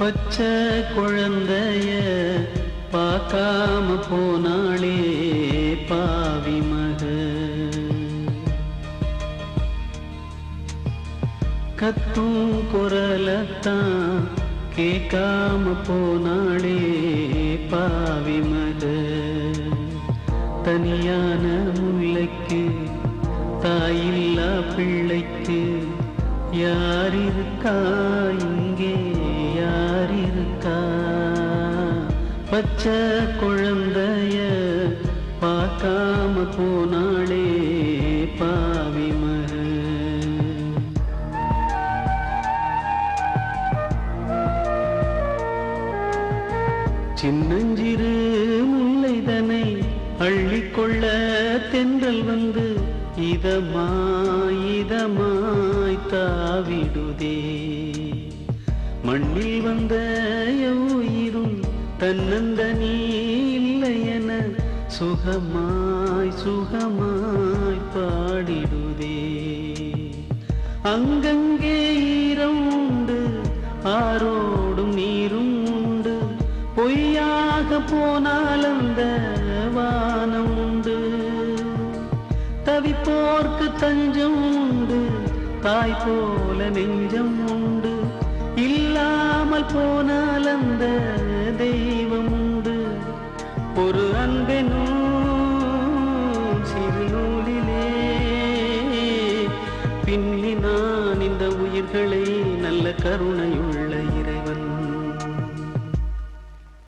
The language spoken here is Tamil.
பச்சை குழந்தைய பார்க்காம போனாளே பாவி மக, கத்தும் குரலத்தான் கேட்காம போனாளே பாவி மக. தனியான முல்லைக்கு தாயில்லா பிள்ளைக்கு யார் இருக்கா இங்கே, யார் இருக்கா? பச்சை குழந்தைய பார்க்காம போனாளே பாவி மக. சின்னஞ்சிறு முல்லைதனை அள்ளிக்கொள்ள தென்றல் வந்து இதமாய் இதமாய் தாவிடுதே. மண்ணில் வந்த உயிரும் தன்னந்தனி இல்லையென சுகமாய் சுகமாய் பாடிடுதே. அங்கங்கே ஈரம் உண்டு, ஆரோடும் நீரும் உண்டு, பொய்யாக போனால் அந்த வானம் உண்டு. தவிப்போர்க்கு தஞ்சம் உண்டு, தாய் போல நெஞ்சம் உண்டு, இல்லாமல் போனால் அந்த தெய்வம் உண்டு. ஒரு அன்பெனும் சிறு நூலிலே பின்னி நான் இந்த உயிர்களை நல்ல கருணை